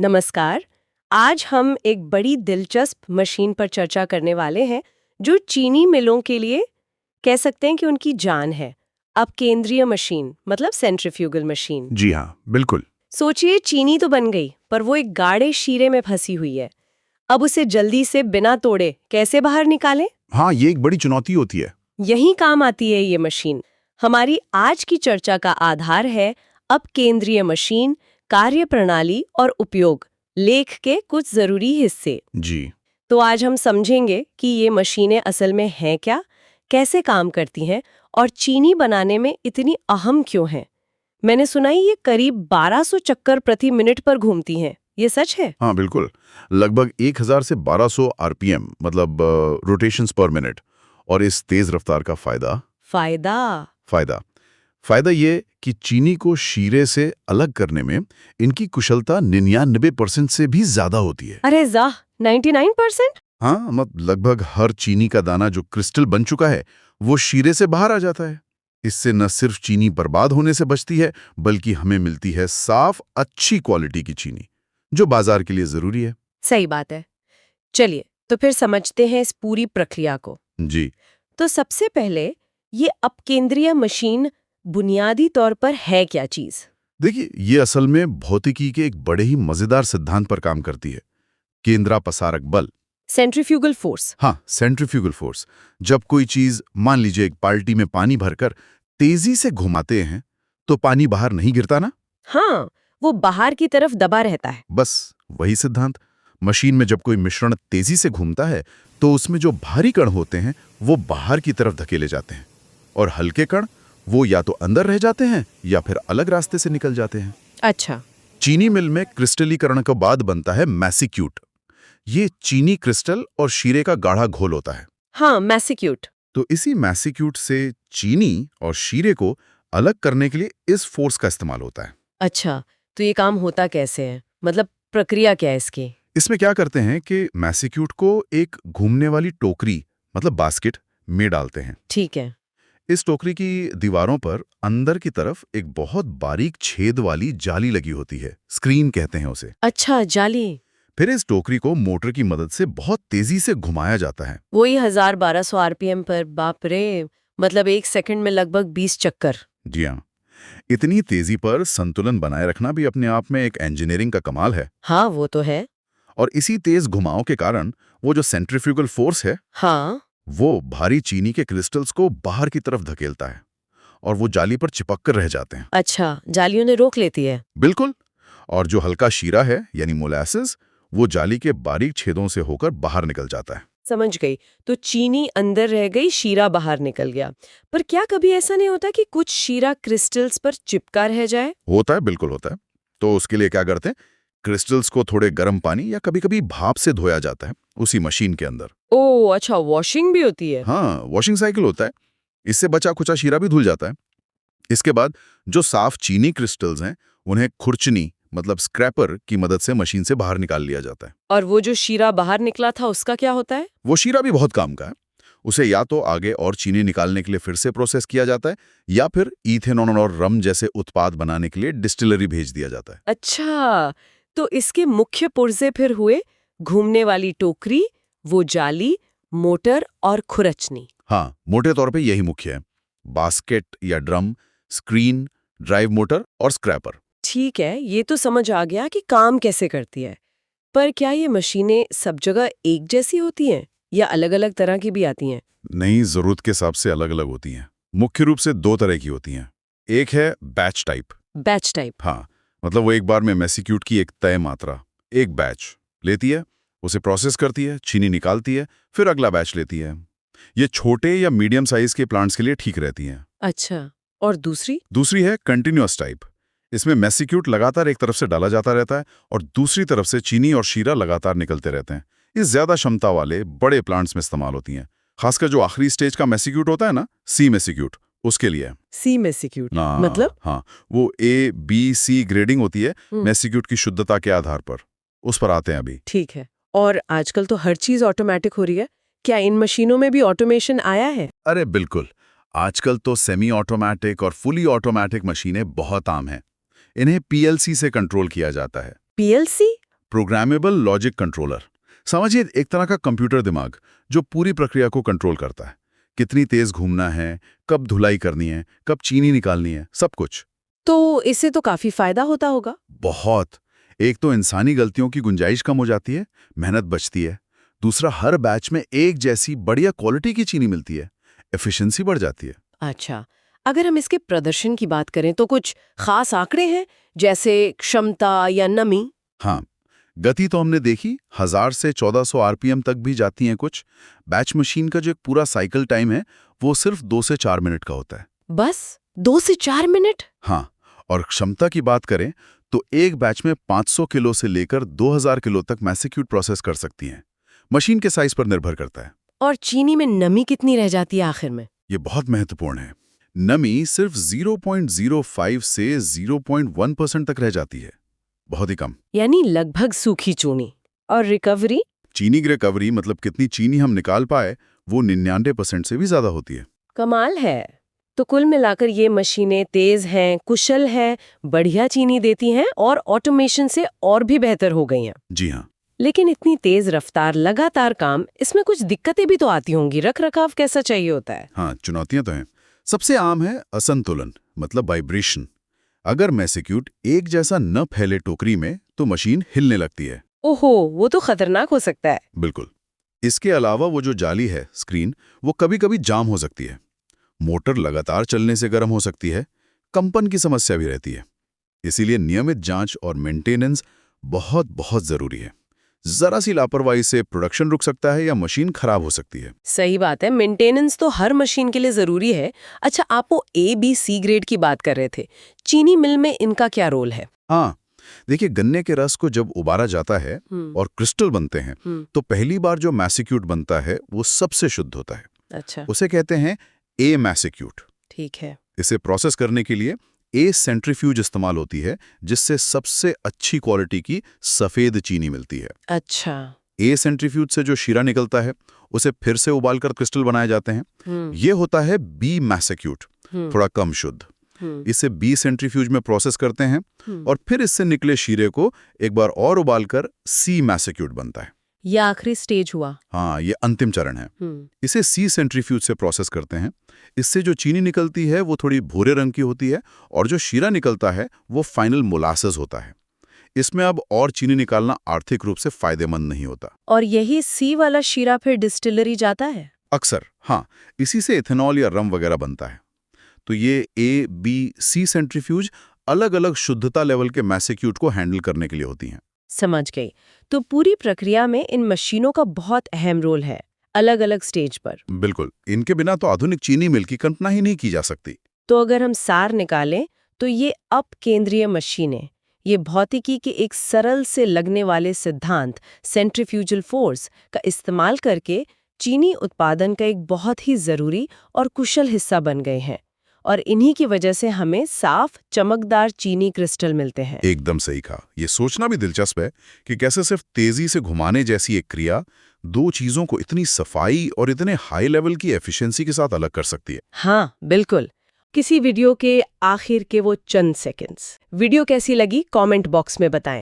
नमस्कार। आज हम एक बड़ी दिलचस्प मशीन पर चर्चा करने वाले हैं जो चीनी मिलों के लिए कह सकते हैं कि उनकी जान है। अब केंद्रीय मशीन मतलब सेंट्रीफ्यूगल मशीन। जी हाँ, बिल्कुल। सोचिए चीनी तो बन गई पर वो एक गाढ़े शीरे में फंसी हुई है। अब उसे जल्दी से बिना तोड़े कैसे बाहर निकालें? हाँ, ये एक बड़ी चुनौती होती है। यही काम आती है ये मशीन। हमारी आज की चर्चा का आधार है अब केंद्रीय मशीन, कार्यप्रणाली और उपयोग, लेख के कुछ जरूरी हिस्से। जी। तो आज हम समझेंगे कि ये मशीनें असल में हैं क्या, कैसे काम करती हैं और चीनी बनाने में इतनी अहम क्यों हैं। मैंने सुना है ये करीब 1200 चक्कर प्रति मिनट पर घूमती हैं। ये सच है? हाँ, बिल्कुल। लगभग 1000 से 1200 आरपीएम मतलब रोटेशंस पर मिनट। और इस तेज रफ्तार का फायदा फायदा? फायदा फायदा ये कि चीनी को शीरे से अलग करने में इनकी कुशलता 99% से भी ज्यादा होती है। अरे जाह, 99%? हाँ, लगभग हर चीनी का दाना जो क्रिस्टल बन चुका है वो शीरे से बाहर आ जाता है। इससे न सिर्फ चीनी बर्बाद होने से बचती है, बल्कि हमें मिलती है साफ अच्छी क्वालिटी की चीनी जो बाजार के लिए जरूरी है। सही बात है। चलिए तो फिर समझते हैं इस पूरी प्रक्रिया को। जी तो सबसे पहले ये अपकेंद्रीय मशीन बुनियादी तौर पर है क्या चीज? देखिए, ये असल में भौतिकी के एक बड़े ही मजेदार सिद्धांत पर काम करती है। केंद्रापसारक बल। Centrifugal force. हाँ, सेंट्रीफ्यूगल फोर्स। जब कोई चीज, मान लीजिए एक बाल्टी में पानी भरकर तेजी से घुमाते हैं तो पानी बाहर नहीं गिरता ना। हाँ, वो बाहर की तरफ दबा रहता है। बस वही सिद्धांत मशीन में जब कोई मिश्रण तेजी से घूमता है तो उसमें जो भारी कण होते हैं वो बाहर की तरफ धकेले जाते हैं, और हल्के कण वो या तो अंदर रह जाते हैं या फिर अलग रास्ते से निकल जाते हैं। अच्छा। चीनी मिल में क्रिस्टलीकरण के बाद बनता है मैसिक्यूट। ये चीनी क्रिस्टल और शीरे का गाढ़ा घोल होता है। हाँ, मैसिक्यूट। तो इसी मैसिक्यूट से चीनी और शीरे को अलग करने के लिए इस फोर्स का इस्तेमाल होता है। अच्छा, तो ये काम होता कैसे है? मतलब प्रक्रिया क्या है इसकी? इसमें क्या करते हैं कि मैसिक्यूट को एक घूमने वाली टोकरी मतलब बास्केट में डालते हैं। ठीक है। इस टोकरी की दीवारों पर अंदर की तरफ एक बहुत बारीक छेद वाली जाली लगी होती है, स्क्रीन कहते हैं उसे। अच्छा, जाली। फिर इस टोकरी को मोटर की मदद से बहुत तेजी से घुमाया जाता है। वही 1200 आरपीएम पर? बाप रे, मतलब एक सेकंड में लगभग 20 चक्कर। जी हाँ, इतनी तेजी पर संतुलन बनाए रखना भी अपने आप में एक इंजीनियरिंग का कमाल है। हाँ, वो तो है। और इसी तेज घुमाव के कारण वो जो सेंट्रीफ्यूगल फोर्स है हाँ। वो भारी चीनी के क्रिस्टल्स को बाहर की तरफ धकेलता है और वो जाली पर चिपक कर रह जाते हैं। अच्छा, जालियों ने रोक लेती है। बिल्कुल। और जो हल्का शीरा है यानी मोलासेस, वो जाली के बारीक छेदों से होकर बाहर निकल जाता है। समझ गई। तो चीनी अंदर रह गई, शीरा बाहर निकल गया। पर क्या कभी ऐसा नहीं होता कि कुछ शीरा क्रिस्टल्स पर चिपका रह जाए? होता है, बिल्कुल होता है। तो उसके लिए क्या करते हैं, क्रिस्टल्स को थोड़े गर्म पानी या कभी कभी भाप से धोया जाता है उसी मशीन के अंदर। ओह अच्छा, वॉशिंग भी होती है। हाँ, वॉशिंग साइकिल होता है। इससे बचा खुचा शीरा भी धुल जाता है। इसके बाद जो साफ चीनी क्रिस्टल्स हैं उन्हें खुरचनी मतलब स्क्रैपर की मदद से मशीन से बाहर निकाल लिया जाता है। और वो जो शीरा बाहर निकला था उसका क्या होता है? वो शीरा भी बहुत काम का है। उसे या तो आगे और चीनी निकालने के लिए फिर से प्रोसेस किया जाता है, या फिर इथेनॉल और रम जैसे उत्पाद बनाने के लिए डिस्टिलरी भेज दिया जाता है। अच्छा, तो इसके मुख्य पुर्जे फिर हुए घूमने वाली टोकरी, वो जाली, मोटर और खुरचनी। हाँ, मोटे तौर पे यही मुख्य है। बास्केट या ड्रम, स्क्रीन, ड्राइव मोटर और स्क्रैपर। ठीक है, ये तो समझ आ गया कि काम कैसे करती है। पर क्या ये मशीनें सब जगह एक जैसी होती हैं या अलग-अलग तरह की भी आती हैं? नई जरूरत के हिसाब से अलग अलग होती हैं। मुख्य रूप से दो तरह की होती हैं। एक है बैच टाइप। Batch type. हाँ, मतलब वो एक बार में मैसिक्यूट की एक तय मात्रा, एक बैच लेती है, उसे प्रोसेस करती है, चीनी निकालती है, फिर अगला बैच लेती है। ये छोटे या मीडियम साइज के प्लांट्स के लिए ठीक रहती हैं। अच्छा, और दूसरी? दूसरी है कंटिन्यूअस टाइप। इसमें मैसिक्यूट लगातार एक तरफ से डाला जाता रहता है और दूसरी तरफ से चीनी और शीरा लगातार निकलते रहते हैं। ये ज्यादा क्षमता वाले बड़े प्लांट्स में इस्तेमाल होती हैं, खासकर जो आखिरी स्टेज का मैसिक्यूट होता है ना, सी मैसिक्यूट, उसके लिए। सी मैसिक्यूट हाँ, मतलब? हाँ, वो ए बी सी ग्रेडिंग होती है मैसिक्यूट की शुद्धता के आधार पर। उस पर आते हैं अभी। ठीक है। और आजकल तो हर चीज ऑटोमेटिक हो रही है, क्या इन मशीनों में भी ऑटोमेशन आया है? अरे बिल्कुल। आजकल तो सेमी ऑटोमेटिक और फुली ऑटोमेटिक मशीनें बहुत आम हैं। इन्हें पीएलसी से कंट्रोल किया जाता है। पीएलसी? Programmable logic controller. समझिए एक तरह का कंप्यूटर दिमाग जो पूरी प्रक्रिया को कंट्रोल करता है। कितनी तेज घूमना है, कब धुलाई करनी है, कब चीनी निकालनी है, सब कुछ। तो इससे तो काफी फायदा होता होगा। बहुत। एक तो इंसानी गलतियों की गुंजाइश कम हो जाती है, मेहनत बचती है। दूसरा, हर बैच में एक जैसी बढ़िया क्वालिटी की चीनी मिलती है, एफिशिएंसी बढ़ जाती है। अच्छा, अगर हम इसके प्रदर्शन की बात करें तो कुछ खास आंकड़े हैं, जैसे क्षमता या नमी? हाँ, गति तो हमने देखी, 1000 से 1400 आरपीएम तक भी जाती हैं कुछ। बैच मशीन का जो एक पूरा साइकिल टाइम है वो सिर्फ 2 से 4 मिनट का होता है। बस 2 से 4 मिनट? हाँ, और क्षमता की बात करें तो एक बैच में 500 किलो से लेकर 2000 किलो तक मैसिक्यूट प्रोसेस कर सकती हैं। मशीन के साइज पर निर्भर करता है। और चीनी में नमी कितनी रह जाती है आखिर में? ये बहुत महत्वपूर्ण है। नमी सिर्फ 0.05 से 0.1% तक रह जाती है, बहुत ही कम। यानी लगभग सूखी चूनी। और रिकवरी? चीनी की रिकवरी मतलब कितनी चीनी हम निकाल पाए, वो 99% से भी ज्यादा होती है। कमाल है। तो कुल मिलाकर ये मशीनें तेज हैं, कुशल हैं, बढ़िया चीनी देती हैं और ऑटोमेशन से और भी बेहतर हो गई हैं। जी हाँ। लेकिन इतनी तेज रफ्तार, लगातार काम, इसमें कुछ दिक्कतें भी तो आती होंगी। रख रखाव कैसा चाहिए होता है? हाँ, चुनौतियां तो हैं। सबसे आम है असंतुलन, मतलब वाइब्रेशन। अगर मैसिक्यूट एक जैसा न फैले टोकरी में तो मशीन हिलने लगती है। ओहो, वो तो खतरनाक हो सकता है। बिल्कुल। इसके अलावा वो जो जाली है, स्क्रीन, वो कभी-कभी जाम हो सकती है। मोटर लगातार चलने से गर्म हो सकती है। कंपन की समस्या भी रहती है। इसीलिए नियमित जांच और मेंटेनेंस बहुत बहुत जरूरी है। जरा सी लापरवाही से प्रोडक्शन रुक सकता है या मशीन खराब हो सकती है। सही बात है, मेंटेनेंस तो हर मशीन के लिए जरूरी है। अच्छा, आप वो A-B-C ग्रेड की बात कर रहे थे, चीनी मिल में इनका क्या रोल है? हाँ, देखिए गन्ने के रस को जब उबारा जाता है और क्रिस्टल बनते हैं तो पहली बार जो मैसिक्यूट बनता है वो सबसे शुद्ध होता है। अच्छा, उसे कहते हैं ए मैसिक्यूट। ठीक है। इसे प्रोसेस करने के लिए ए सेंट्रीफ्यूज इस्तेमाल होती है, जिससे सबसे अच्छी क्वालिटी की सफेद चीनी मिलती है। अच्छा। ए सेंट्रीफ्यूज से जो शीरा निकलता है उसे फिर से उबालकर क्रिस्टल बनाए जाते हैं। ये होता है बी मैसिक्यूट, थोड़ा कम शुद्ध। इसे बी सेंट्रीफ्यूज में प्रोसेस करते हैं और फिर इससे निकले शीरे को एक बार और उबालकर सी मैसिक्यूट बनता है। ये आखिरी स्टेज हुआ। हाँ, ये अंतिम चरण है। इसे सी सेंट्रीफ्यूज से प्रोसेस करते हैं। इससे जो चीनी निकलती है वो थोड़ी भूरे रंग की होती है और जो शीरा निकलता है वो फाइनल मोलासेस होता है। इसमें अब और चीनी निकालना आर्थिक रूप से फायदेमंद नहीं होता। और यही सी वाला शीरा फिर डिस्टिलरी जाता है? अक्सर हाँ, इसी से इथेनॉल या रम वगैरह बनता है। तो ये ए, बी, सी सेंट्रीफ्यूज अलग अलग शुद्धता लेवल के मैसिक्यूट को हैंडल करने के लिए होती हैं। समझ गई। तो पूरी प्रक्रिया में इन मशीनों का बहुत अहम रोल है, अलग अलग स्टेज पर। बिल्कुल, इनके बिना तो आधुनिक चीनी मिल की कल्पना ही नहीं की जा सकती। तो अगर हम सार निकालें तो ये अपकेंद्रीय मशीनें, ये भौतिकी के एक सरल से लगने वाले सिद्धांत सेंट्रीफ्यूजल फोर्स का इस्तेमाल करके चीनी उत्पादन का एक बहुत ही जरूरी और कुशल हिस्सा बन गए हैं। और इन्हीं की वजह से हमें साफ, चमकदार चीनी क्रिस्टल मिलते हैं। एकदम सही कहा। ये सोचना भी दिलचस्प है कि कैसे सिर्फ तेजी से घुमाने जैसी एक क्रिया दो चीजों को इतनी सफाई और इतने हाई लेवल की एफिशिएंसी के साथ अलग कर सकती है। हाँ, बिल्कुल। किसी वीडियो के आखिर के वो चंद सेकंड्स, वीडियो कैसी लगी कमेंट बॉक्स में बताएं।